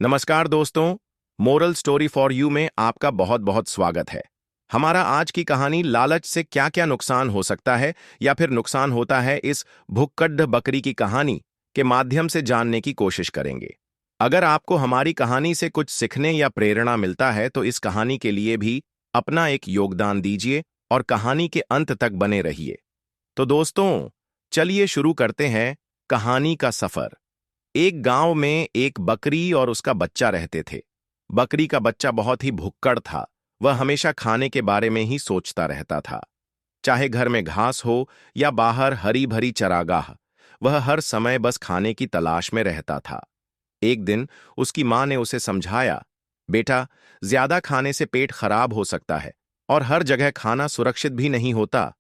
नमस्कार दोस्तों, moral story for you में आपका बहुत बहुत स्वागत है। हमारा आज की कहानी लालच से क्या क्या नुकसान हो सकता है या फिर नुकसान होता है, इस भुक्कड़ बकरी की कहानी के माध्यम से जानने की कोशिश करेंगे। अगर आपको हमारी कहानी से कुछ सीखने या प्रेरणा मिलता है तो इस कहानी के लिए भी अपना एक योगदान दीजिए और कहानी के अंत तक बने रहिए। तो दोस्तों, चलिए शुरू करते हैं कहानी का सफर। एक गांव में एक बकरी और उसका बच्चा रहते थे। बकरी का बच्चा बहुत ही भुक्कड़ था। वह हमेशा खाने के बारे में ही सोचता रहता था। चाहे घर में घास हो या बाहर हरी भरी चरागाह, वह हर समय बस खाने की तलाश में रहता था। एक दिन उसकी मां ने उसे समझाया, बेटा, ज्यादा खाने से पेट खराब हो सकता है और हर जगह खाना सुरक्षित भी नहीं होता।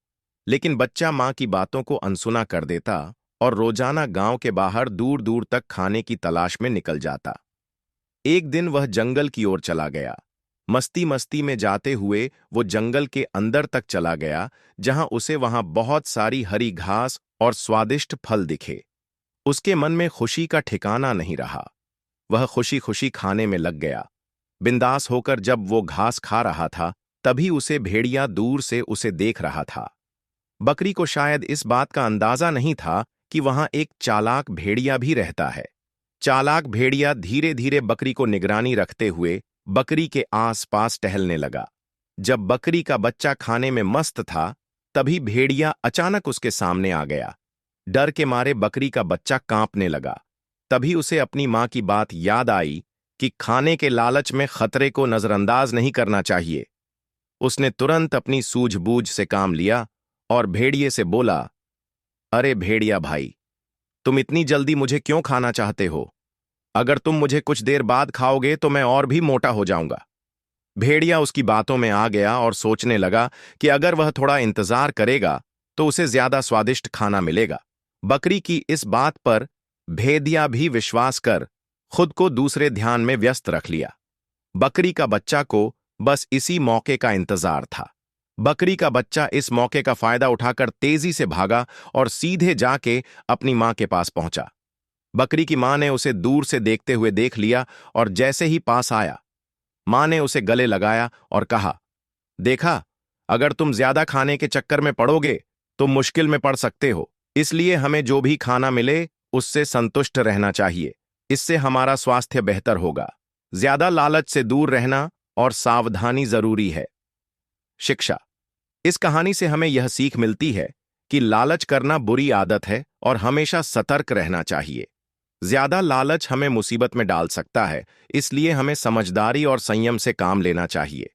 लेकिन बच्चा मां की बातों को अनसुना कर देता और रोजाना गांव के बाहर दूर दूर तक खाने की तलाश में निकल जाता। एक दिन वह जंगल की ओर चला गया। मस्ती मस्ती में जाते हुए वो जंगल के अंदर तक चला गया, जहां उसे वहां बहुत सारी हरी घास और स्वादिष्ट फल दिखे। उसके मन में खुशी का ठिकाना नहीं रहा। वह खुशी खुशी खाने में लग गया। बिंदास होकर जब वो घास खा रहा था, तभी उसे भेड़िया दूर से उसे देख रहा था। बकरी को शायद इस बात का अंदाजा नहीं था कि वहां एक चालाक भेड़िया भी रहता है। चालाक भेड़िया धीरे धीरे बकरी को निगरानी रखते हुए बकरी के आसपास टहलने लगा। जब बकरी का बच्चा खाने में मस्त था, तभी भेड़िया अचानक उसके सामने आ गया। डर के मारे बकरी का बच्चा कांपने लगा। तभी उसे अपनी मां की बात याद आई कि खाने के लालच में खतरे को नजरअंदाज नहीं करना चाहिए। उसने तुरंत अपनी सूझबूझ से काम लिया और भेड़िए से बोला, अरे भेड़िया भाई, तुम इतनी जल्दी मुझे क्यों खाना चाहते हो? अगर तुम मुझे कुछ देर बाद खाओगे तो मैं और भी मोटा हो जाऊंगा। भेड़िया उसकी बातों में आ गया और सोचने लगा कि अगर वह थोड़ा इंतजार करेगा तो उसे ज्यादा स्वादिष्ट खाना मिलेगा। बकरी की इस बात पर भेड़िया भी विश्वास कर खुद को दूसरे ध्यान में व्यस्त रख लिया। बकरी का बच्चा को बस इसी मौके का इंतजार था। बकरी का बच्चा इस मौके का फायदा उठाकर तेजी से भागा और सीधे जाके अपनी मां के पास पहुंचा। बकरी की मां ने उसे दूर से देखते हुए देख लिया और जैसे ही पास आया, मां ने उसे गले लगाया और कहा, देखा, अगर तुम ज्यादा खाने के चक्कर में पड़ोगे तो मुश्किल में पड़ सकते हो। इसलिए हमें जो भी खाना मिले उससे संतुष्ट रहना चाहिए। इससे हमारा स्वास्थ्य बेहतर होगा। ज्यादा लालच से दूर रहना और सावधानी जरूरी है। शिक्षा। इस कहानी से हमें यह सीख मिलती है कि लालच करना बुरी आदत है और हमेशा सतर्क रहना चाहिए। ज्यादा लालच हमें मुसीबत में डाल सकता है, इसलिए हमें समझदारी और संयम से काम लेना चाहिए।